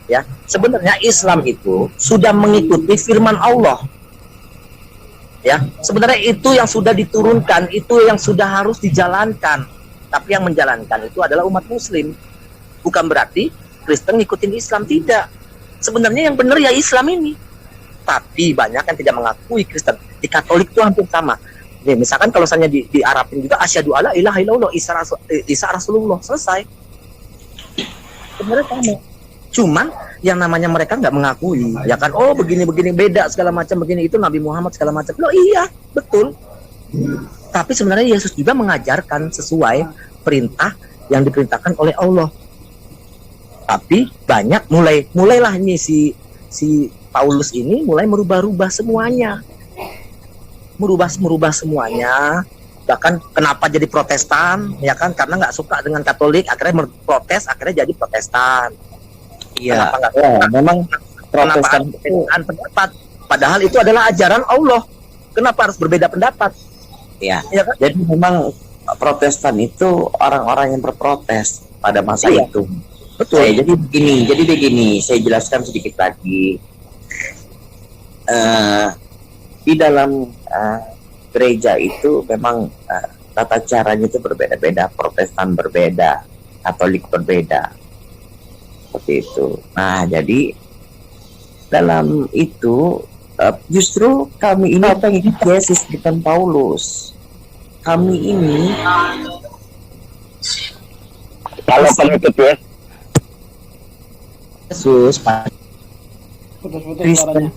Speaker 5: Ya, sebenarnya Islam itu sudah mengikuti firman Allah. Ya, sebenarnya itu yang sudah diturunkan, itu yang sudah harus dijalankan. Tapi yang menjalankan itu adalah umat Muslim. Bukan berarti Kristen ngikutin Islam, tidak. Sebenarnya yang benar ya Islam ini. Tapi banyak yang tidak mengakui Kristen. Di Katolik itu hampir sama. Nih, misalkan kalau misalnya di Arabin juga asyhadu alla ilaha illallah Isa Rasulullah, selesai. Sebenarnya sama. Cuman yang namanya mereka nggak mengakui, ya kan? Oh begini beda segala macam, begini itu Nabi Muhammad segala macam. Loh iya, betul. Tapi sebenarnya Yesus juga mengajarkan sesuai perintah yang diperintahkan oleh Allah. Tapi banyak mulailah ini si Paulus ini mulai merubah semuanya. Merubah semuanya. Bahkan kenapa jadi Protestan, ya kan? Karena nggak suka dengan Katolik, akhirnya protes, akhirnya jadi Protestan.
Speaker 6: Iya, memang Protestan itu
Speaker 5: pendapat. Padahal itu adalah ajaran Allah. Kenapa harus berbeda pendapat?
Speaker 6: Ya kan? Jadi memang Protestan itu orang-orang yang berprotes pada masa itu.
Speaker 5: Betul.
Speaker 6: Jadi begini, saya jelaskan sedikit lagi. Di dalam gereja itu memang tata caranya itu berbeda-beda. Protestan berbeda, Katolik berbeda, seperti itu. Nah, jadi dalam itu justru kami ini pengikut Yesus bukan Paulus. Kami ini
Speaker 8: Kalau pengikut
Speaker 6: Yesus,
Speaker 2: Kristen.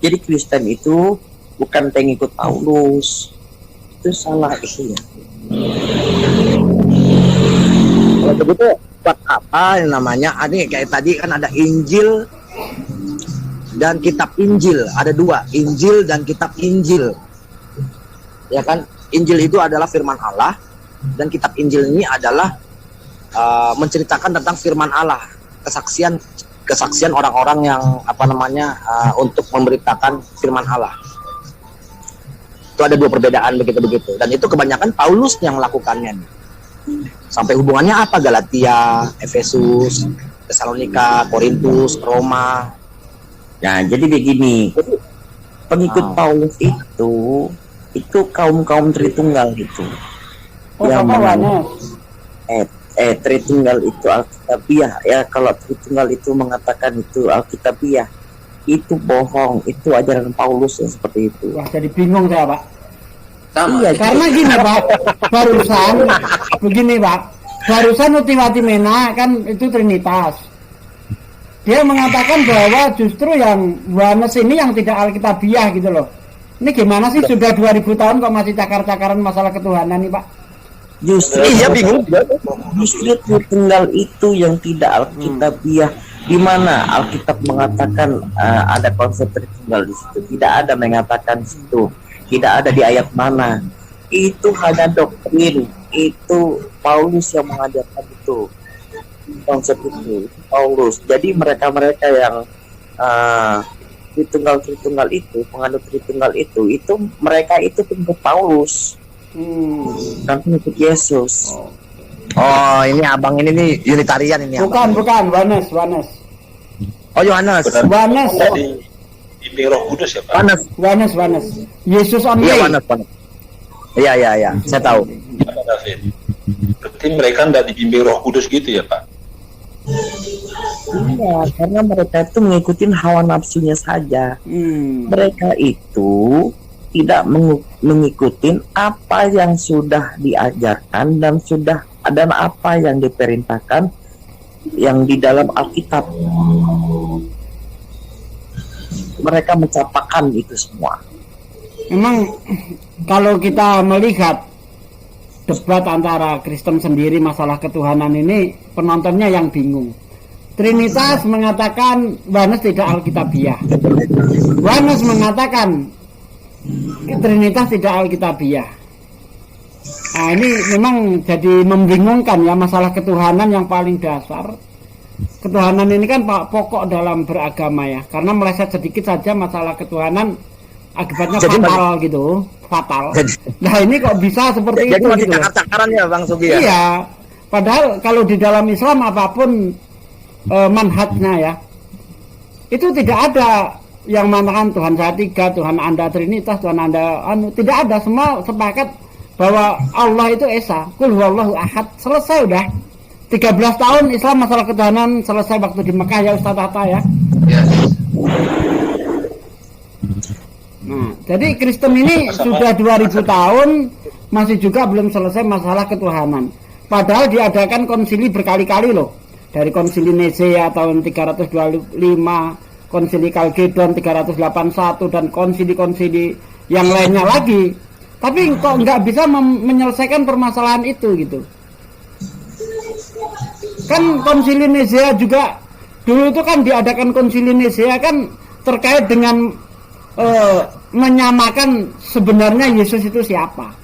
Speaker 6: Jadi Kristen itu bukan pengikut Paulus. Itu salah itu ya.
Speaker 5: Kalau begitu buat apa yang namanya? Ini kayak tadi kan ada Injil dan kitab Injil. Ada dua, Injil dan kitab Injil. Ya kan? Injil itu adalah firman Allah dan kitab Injil ini adalah menceritakan tentang firman Allah, kesaksian orang-orang yang untuk memberitakan firman Allah. Itu ada dua perbedaan begitu. Dan itu kebanyakan Paulus yang melakukannya. Sampai hubungannya apa? Galatia, Efesus, Tesalonika, Korintus, Roma.
Speaker 6: Nah, jadi begini. Pengikut Paulus itu kaum Tritunggal gitu. Yang mana Tritunggal itu Alkitabiah ya. Kalau Tritunggal itu mengatakan itu Alkitabiah, itu bohong, itu ajaran Paulus ya, seperti itu.
Speaker 2: Wah, jadi bingung saya, Pak.
Speaker 6: Iya,
Speaker 2: karena gini, Pak. Barusan Utiwati Mena kan itu Trinitas. Dia mengatakan bahwa justru yang Yohanes ini yang tidak Alkitabiah gitu loh. Ini gimana sih sudah 2000 tahun kok masih cakar-cakaran masalah ketuhanan nih, Pak?
Speaker 6: Justru bingung. Justru Tritunggal itu yang tidak Alkitabiah. Di mana Alkitab mengatakan ada konsep Tritunggal di situ? Tidak ada mengatakan situ. Tidak ada di ayat mana. Itu hanya doktrin. Itu Paulus yang mengajarkan itu. Konsep itu Paulus. Jadi mereka yang Tritunggal itu, penganut Tritunggal itu mereka itu pengikut Paulus. Bukan pengikut Yesus.
Speaker 5: Oh, ini abang ini nih Unitarian ini.
Speaker 2: Bukan, Yohanes.
Speaker 5: Oh, Yohanes.
Speaker 4: Dibimbing Roh Kudus ya, Pak?
Speaker 2: Yohanes. Yesus on
Speaker 5: Iya, Yohanes. Iya, saya tahu.
Speaker 4: Pak David. Berarti mereka tidak dibimbing Roh Kudus gitu ya, Pak?
Speaker 6: Iya, karena mereka itu mengikuti hawa nafsunya saja. Mereka itu tidak mengikuti apa yang sudah diajarkan dan apa yang diperintahkan yang di dalam Alkitab. Mereka mencapakan itu semua.
Speaker 2: Memang kalau kita melihat debat antara Kristen sendiri masalah ketuhanan ini, penontonnya yang bingung. Trinitas mengatakan Yohanes tidak Alkitabiah. Yohanes mengatakan Trinitas tidak Alkitabiah. Nah, ini memang jadi membingungkan ya, masalah ketuhanan yang paling dasar. Ketuhanan ini kan pokok dalam beragama ya, karena meleset sedikit saja masalah ketuhanan akibatnya
Speaker 5: Jadi
Speaker 2: fatal gitu, fatal. Nah ini kok bisa seperti
Speaker 5: Jadi
Speaker 2: itu
Speaker 5: masih
Speaker 2: gitu loh.
Speaker 5: cakar-cakaran ya Bang Sugi ya?
Speaker 2: Iya, padahal kalau di dalam Islam apapun manhajnya ya, itu tidak ada yang mengatakan Tuhan saya tiga, Tuhan Anda Trinitas, Tuhan Anda tidak ada. Semua sepakat bahwa Allah itu Esa, Qul huwallahu ahad, selesai udah. 13 tahun Islam masalah ketuhanan selesai waktu di Mekah ya Ustaz Hatta ya. Nah, jadi Kristen ini sudah 2000 tahun masih juga belum selesai masalah ketuhanan. Padahal diadakan konsili berkali-kali loh. Dari konsili Nicea tahun 325, konsili Kalkedon 381 dan konsili-konsili yang lainnya lagi. Tapi kok nggak bisa menyelesaikan permasalahan itu gitu. Kan konsili Nicea juga dulu itu kan diadakan konsili Nicea kan terkait dengan menyamakan sebenarnya Yesus itu siapa.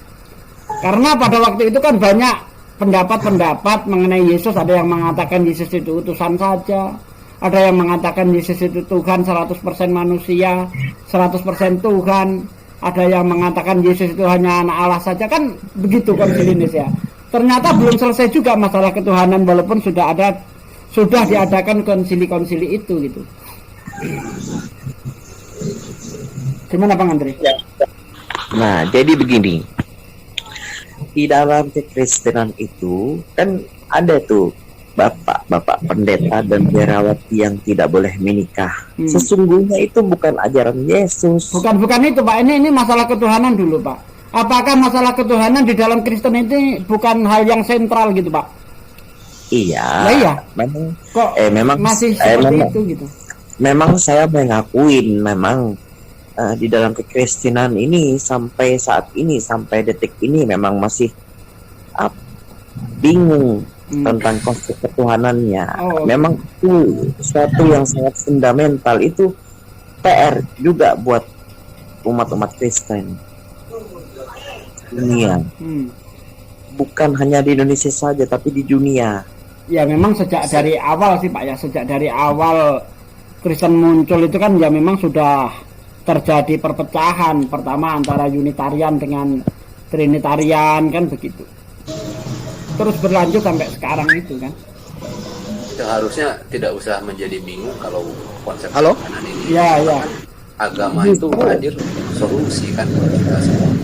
Speaker 2: Karena pada waktu itu kan banyak pendapat-pendapat mengenai Yesus. Ada yang mengatakan Yesus itu utusan saja, ada yang mengatakan Yesus itu Tuhan 100% manusia, 100% Tuhan, ada yang mengatakan Yesus itu hanya anak Allah saja. Kan begitu konsili Nicea. Ternyata belum selesai juga masalah ketuhanan walaupun sudah diadakan konsili-konsili itu gitu. Gimana Bang Andre?
Speaker 6: Nah, jadi begini. Di dalam kekristenan itu kan ada tuh bapak-bapak pendeta dan biarawati yang tidak boleh menikah. Sesungguhnya itu bukan ajaran Yesus.
Speaker 2: Bukan itu Pak. Ini masalah ketuhanan dulu Pak. Apakah masalah ketuhanan di dalam Kristen ini bukan hal yang sentral gitu Pak?
Speaker 6: Iya.
Speaker 2: Nah, iya.
Speaker 6: Memang
Speaker 2: kok
Speaker 6: memang
Speaker 2: masih seperti itu gitu.
Speaker 6: Memang saya mengakuin memang di dalam kekristenan ini sampai saat ini, sampai detik ini memang masih bingung tentang konsep ketuhanannya. Memang itu sesuatu yang sangat fundamental, itu PR juga buat umat-umat Kristen dunia. Bukan hanya di Indonesia saja tapi di dunia.
Speaker 2: Ya memang sejak dari awal sih Pak ya, sejak dari awal Kristen muncul itu kan ya memang sudah terjadi perpecahan. Pertama antara Unitarian dengan Trinitarian kan begitu. Terus berlanjut sampai sekarang itu kan.
Speaker 3: Seharusnya tidak usah menjadi bingung kalau konsep
Speaker 5: ketuhanan
Speaker 3: ini.
Speaker 2: Ya.
Speaker 3: Agama itu hadir solusi kan buat kita semua.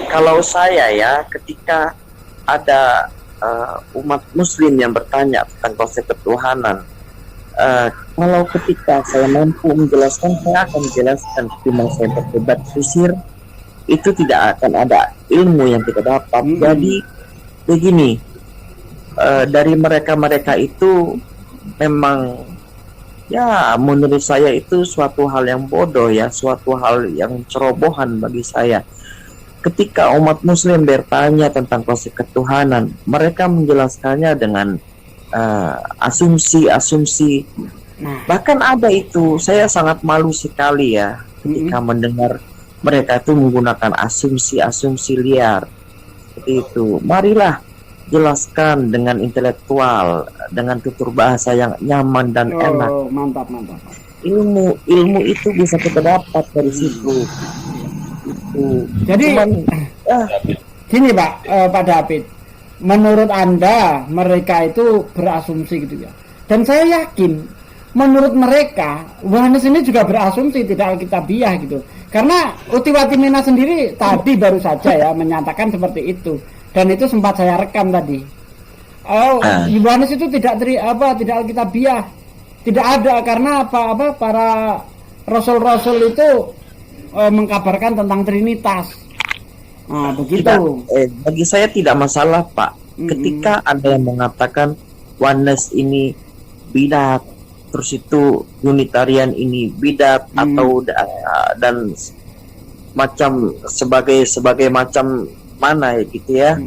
Speaker 6: Kalau saya ya, ketika ada umat Muslim yang bertanya tentang konsep ketuhanan, kalau ketika saya mampu menjelaskan, saya akan menjelaskan. Cuma saya berdebat susir, itu tidak akan ada ilmu yang kita dapat. Jadi begini, dari mereka itu memang ya menurut saya itu suatu hal yang bodoh ya, suatu hal yang cerobohan bagi saya. Ketika umat Muslim bertanya tentang konsep ketuhanan, mereka menjelaskannya dengan asumsi-asumsi. Bahkan ada itu, saya sangat malu sekali ya ketika mendengar mereka itu menggunakan asumsi-asumsi liar seperti itu. Marilah jelaskan dengan intelektual, dengan tutur bahasa yang nyaman dan enak.
Speaker 2: Mantap.
Speaker 6: Ilmu itu bisa kita dapat dari situ.
Speaker 2: Jadi gini Pak David, menurut Anda mereka itu berasumsi gitu ya, dan saya yakin menurut mereka Yohanes ini juga berasumsi, tidak alkitabiah gitu. Karena Utiwatimena sendiri tadi baru saja ya menyatakan seperti itu, dan itu sempat saya rekam tadi. Yohanes itu tidak alkitabiah, tidak ada, karena para rasul-rasul itu mengkabarkan tentang Trinitas. Nah, begitu.
Speaker 6: Bagi saya tidak masalah Pak. Ketika ada yang mengatakan oneness ini bidat, terus itu Unitarian ini bidat atau dan macam sebagai macam mana ya gitu ya.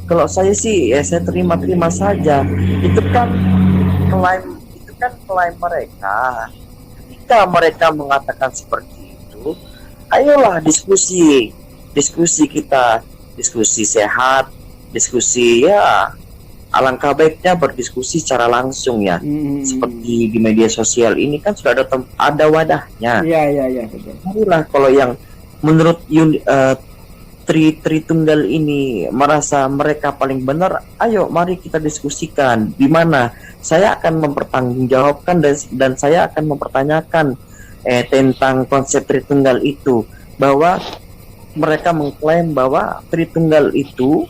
Speaker 6: Kalau saya sih ya saya terima saja. Itu kan klaim mereka. Ketika mereka mengatakan seperti itu, ayolah diskusi kita diskusi sehat, diskusi ya alangkah baiknya berdiskusi secara langsung ya. Seperti di media sosial ini kan sudah ada wadahnya.
Speaker 2: Iya betul.
Speaker 6: Marilah kalau yang menurut Tritunggal ini merasa mereka paling benar, ayo mari kita diskusikan di mana saya akan mempertanggungjawabkan dan saya akan mempertanyakan tentang konsep Tritunggal itu, bahwa mereka mengklaim bahwa Tritunggal itu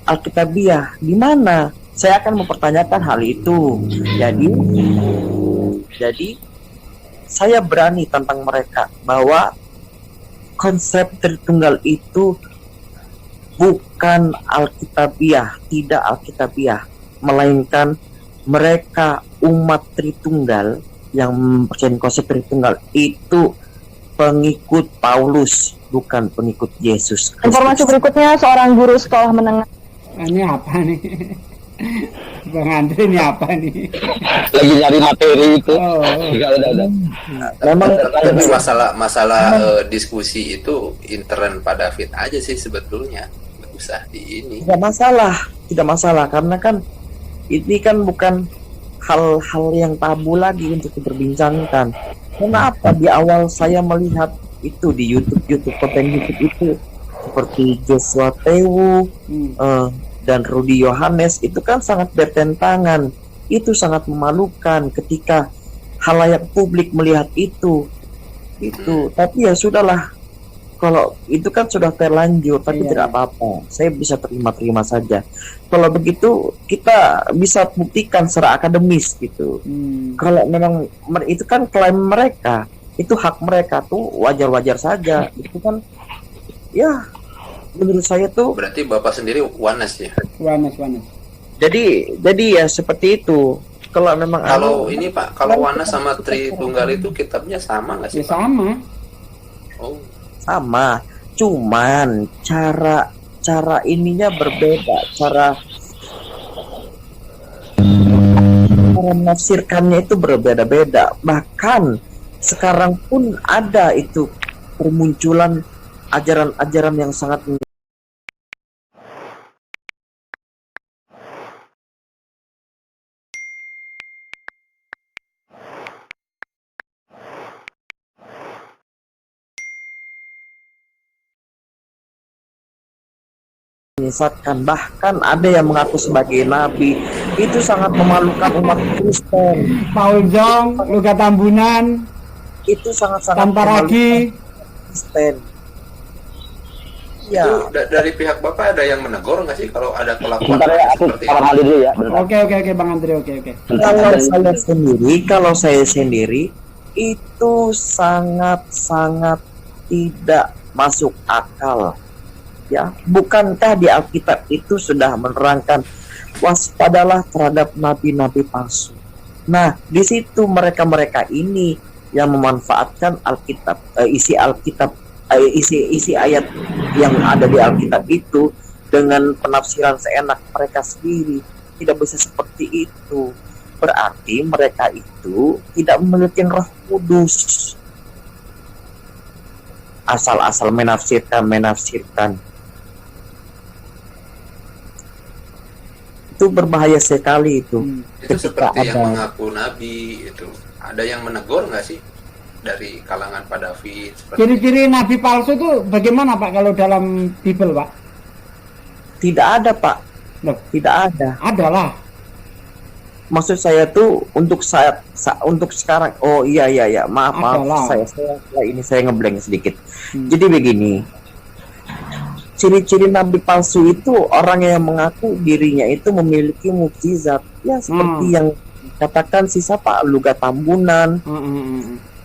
Speaker 6: Alkitabiah. Di mana saya akan mempertanyakan hal itu. Jadi saya berani tantang mereka bahwa konsep Tritunggal itu bukan Alkitabiah, tidak Alkitabiah, melainkan mereka umat Tritunggal yang mempercayai konsep Tritunggal itu pengikut Paulus, bukan pengikut Yesus Kristus.
Speaker 10: Informasi berikutnya, seorang guru sekolah menengah.
Speaker 2: Ini apa nih? Bang Andre ini apa nih?
Speaker 8: Lagi nyari materi itu.
Speaker 3: Udah. Memang tapi masalah diskusi itu intern Pak David aja sih sebetulnya, nggak usah di ini.
Speaker 6: Tidak masalah karena kan ini kan bukan hal-hal yang tabu lagi untuk diperbincangkan. Kenapa di awal saya melihat itu di YouTube konten YouTube itu seperti Joshua Tewu dan Rudy Yohanes itu kan sangat bertentangan. Itu sangat memalukan ketika halayak publik melihat itu. Tapi ya sudahlah, kalau itu kan sudah terlanjur, tapi tidak apa-apa, saya bisa terima saja. Kalau begitu kita bisa buktikan secara akademis gitu. Kalau memang itu kan klaim mereka, itu hak mereka, tuh wajar-wajar saja. Itu kan ya menurut saya tuh.
Speaker 3: Berarti Bapak sendiri Wanes ya?
Speaker 2: Wanes.
Speaker 6: Jadi ya seperti itu. Kalau memang
Speaker 3: ini Pak, kalau Wanes sama Tritunggal itu kitabnya sama nggak sih?
Speaker 2: Ya, sama.
Speaker 3: Oh.
Speaker 6: Sama, cuman cara ininya berbeda, cara menafsirkannya itu berbeda-beda. Bahkan sekarang pun ada itu permunculan ajaran-ajaran yang sangat menyesatkan, bahkan ada yang mengaku sebagai nabi. Itu sangat memalukan umat Kristen.
Speaker 2: Paul Jong, Luka Tambunan,
Speaker 6: itu sangat-sangat
Speaker 2: tanpa lagi
Speaker 6: Kristen.
Speaker 3: Ya. Itu dari pihak Bapak ada yang menegur nggak sih kalau ada kelakuan seperti
Speaker 8: itu?
Speaker 2: Oke, Bang Andre, oke.
Speaker 6: Kalau saya sendiri itu sangat-sangat tidak masuk akal. Ya, bukankah di Alkitab itu sudah menerangkan waspadalah terhadap nabi-nabi palsu. Nah, di situ mereka ini yang memanfaatkan Alkitab, isi ayat yang ada di Alkitab itu dengan penafsiran seenak mereka sendiri. Tidak bisa seperti itu. Berarti mereka itu tidak memiliki Roh Kudus. Asal-asal menafsirkan. Itu berbahaya sekali itu.
Speaker 3: Itu seperti yang mengaku nabi itu. Ada yang menegur nggak sih dari kalangan Pak David?
Speaker 2: Ciri-ciri nabi palsu itu bagaimana Pak kalau dalam Bible Pak?
Speaker 6: Tidak ada Pak.
Speaker 2: Loh,
Speaker 6: tidak ada.
Speaker 2: Adalah.
Speaker 6: Maksud saya tuh untuk sekarang. Oh iya. Maaf. Saya ngeblank sedikit. Jadi begini. Ciri-ciri nabi palsu itu orang yang mengaku dirinya itu memiliki mukjizat. Ya seperti yang katakan Pak Luga Tambunan,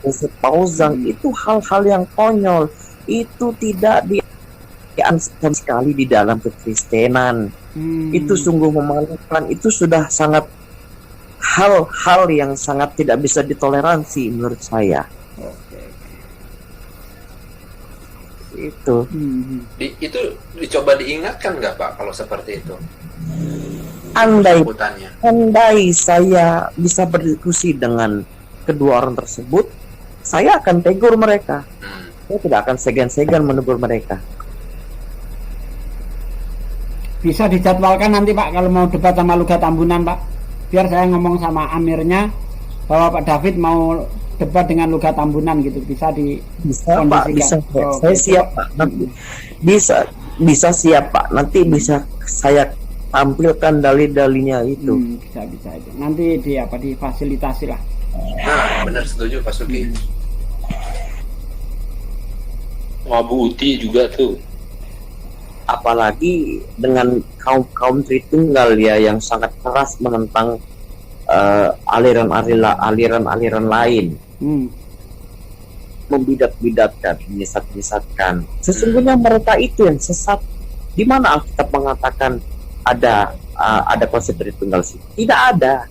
Speaker 6: Joseph Pauzang, itu hal-hal yang konyol. Itu tidak dianskan sekali di dalam kekristenan. Itu sungguh memalukan. Itu sudah sangat hal-hal yang sangat tidak bisa ditoleransi menurut saya. Itu
Speaker 3: dicoba diingatkan nggak Pak kalau seperti itu?
Speaker 6: Andai saya bisa berdiskusi dengan kedua orang tersebut, saya akan tegur mereka. Saya tidak akan segan-segan menegur mereka.
Speaker 2: bisa dijadwalkan nanti Pak kalau mau debat sama Luga Tambunan Pak, biar saya ngomong sama amirnya bahwa Pak David mau debat dengan Luga Tambunan gitu, bisa di
Speaker 6: bisa Pak, bisa saya siap Pak, nanti bisa siap Pak, nanti bisa saya tampilkan dalil-dalilnya itu.
Speaker 2: Bisa itu nanti difasilitasi lah.
Speaker 3: Nah, benar, setuju Pak Suki.
Speaker 4: Bu Uti juga tuh.
Speaker 6: Apalagi dengan kaum Tritunggal ya yang sangat keras menentang aliran-aliran lain, membidat-bidatkan, menyesat-nyesatkan. Sesungguhnya mereka itu yang sesat. Di mana Alkitab mengatakan ada konsep Tritunggal sih? Tidak ada,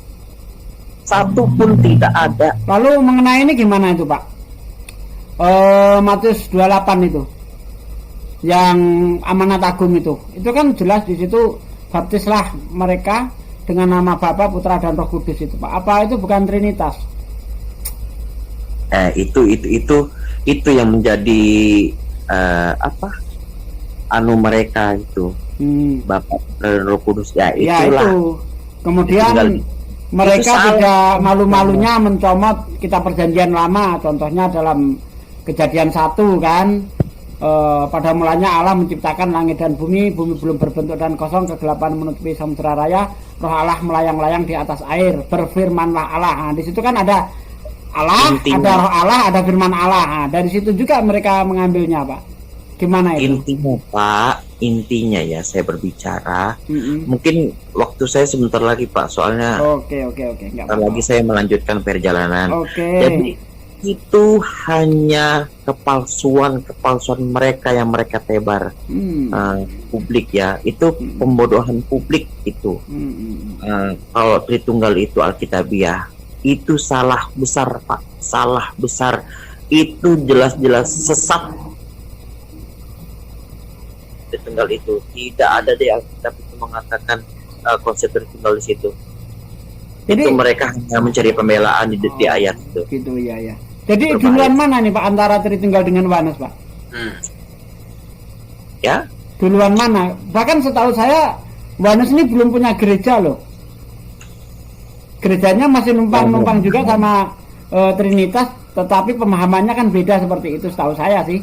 Speaker 6: satu pun tidak ada.
Speaker 2: Lalu mengenai ini gimana itu Pak? Matius 28 itu, yang amanat agung itu kan jelas di situ, baptislah mereka dengan nama Bapa, Putra dan Roh Kudus itu Pak. Apa itu bukan Trinitas?
Speaker 6: Itu yang menjadi mereka itu, Bapa, Putra dan Roh Kudus ya, itulah.
Speaker 2: Itu. Kemudian mereka tidak malu-malunya mencomot kitab perjanjian lama, contohnya dalam Kejadian 1 kan. Pada mulanya Allah menciptakan langit dan bumi belum berbentuk dan kosong, kegelapan menutupi samudera raya, Roh Allah melayang-layang di atas air, berfirmanlah Allah. Nah, di situ kan ada Allah, ada Roh Allah, ada firman Allah. Nah, dari situ juga mereka mengambilnya Pak. Gimana itu?
Speaker 6: Intinya ya, saya berbicara. Mungkin waktu saya sebentar lagi Pak, soalnya
Speaker 2: Oke.
Speaker 6: Sebentar lagi saya melanjutkan perjalanan. Jadi itu hanya kepalsuan mereka yang mereka tebar publik ya, itu pembodohan publik itu. Kalau Tritunggal itu Alkitabiah, itu salah besar Pak, salah besar, itu jelas-jelas sesat. Tritunggal itu tidak ada di Alkitab itu mengatakan konsep Tritunggal di situ. Jadi itu mereka hanya mencari pembelaan di ayat itu.
Speaker 2: Gitu ya. Jadi duluan mana nih Pak antara Tritunggal dengan Oneness Pak?
Speaker 6: Ya?
Speaker 2: Duluan mana? Bahkan setahu saya Oneness ini belum punya gereja loh. Gerejanya masih numpang juga sama Trinitas, tetapi pemahamannya kan beda seperti itu setahu saya sih.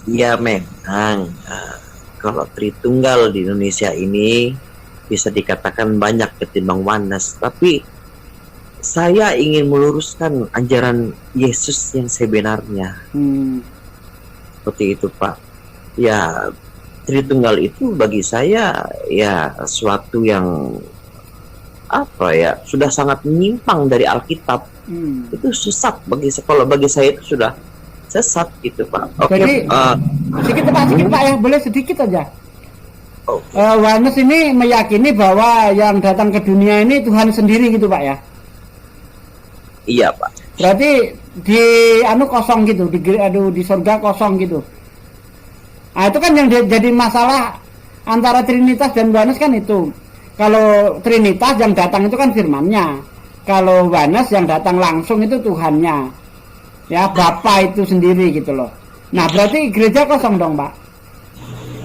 Speaker 6: Iya memang. Kalau Tritunggal di Indonesia ini bisa dikatakan banyak ketimbang Oneness, tapi saya ingin meluruskan ajaran Yesus yang sebenarnya. Seperti itu Pak. Ya, Tritunggal itu bagi saya ya suatu yang sudah sangat menyimpang dari Alkitab. Itu sesat bagi saya, itu sudah sesat gitu Pak.
Speaker 2: Jadi sedikit Pak ya, boleh sedikit aja. Oneness ini meyakini bahwa yang datang ke dunia ini Tuhan sendiri gitu Pak ya.
Speaker 6: Iya Pak.
Speaker 2: Berarti di kosong gitu, di surga kosong gitu. Nah itu kan yang jadi masalah antara Trinitas dan Oneness kan itu. Kalau Trinitas yang datang itu kan firman-Nya. Kalau Oneness yang datang langsung itu Tuhannya. Ya Bapa itu sendiri gitu loh. Nah berarti gereja kosong dong Pak.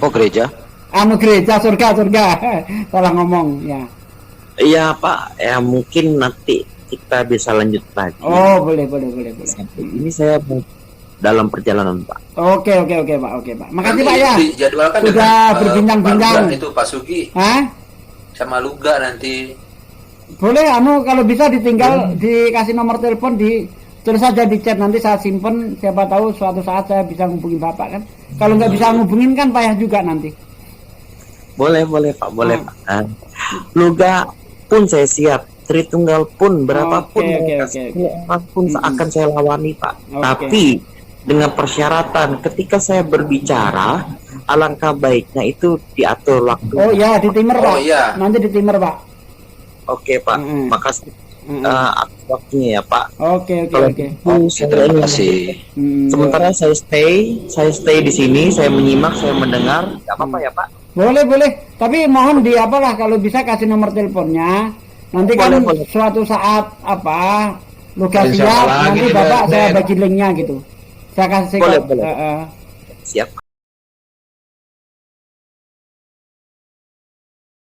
Speaker 6: Oh gereja?
Speaker 2: Gereja surga. Salah ngomong ya.
Speaker 6: Iya Pak, ya mungkin nanti kita bisa lanjut lagi.
Speaker 2: Oh boleh.
Speaker 6: Ini saya dalam perjalanan Pak.
Speaker 2: Oke Pak. Makasih Pak ya.
Speaker 3: Sudah
Speaker 2: berbincang-bincang.
Speaker 3: Itu Pak Suki. Sama Luga nanti.
Speaker 2: Boleh kalau bisa ditinggal dikasih nomor telepon, terus saja di chat, nanti saya simpen, siapa tahu suatu saat saya bisa ngubungin Bapak kan. Kalau nggak bisa ngubungin kan payah juga nanti.
Speaker 6: Boleh Pak, boleh Pak. Luga pun saya siap. Tritunggal pun berapapun apapun akan saya lawani Pak. Tapi dengan persyaratan ketika saya berbicara, alangkah baiknya itu diatur waktu.
Speaker 2: Oh ya, di timer Pak. Nanti di timer Pak.
Speaker 6: Oke Pak, makasih waktunya ya Pak.
Speaker 2: Oke.
Speaker 6: Terima kasih. Sementara saya stay di sini, saya menyimak, saya mendengar. Gak apa-apa ya Pak?
Speaker 2: Boleh. Tapi mohon kalau bisa kasih nomor teleponnya. Nanti boleh. Suatu saat Luga siap, nanti Bapak saya bagi linknya gitu. Saya kasih
Speaker 6: boleh. Siap.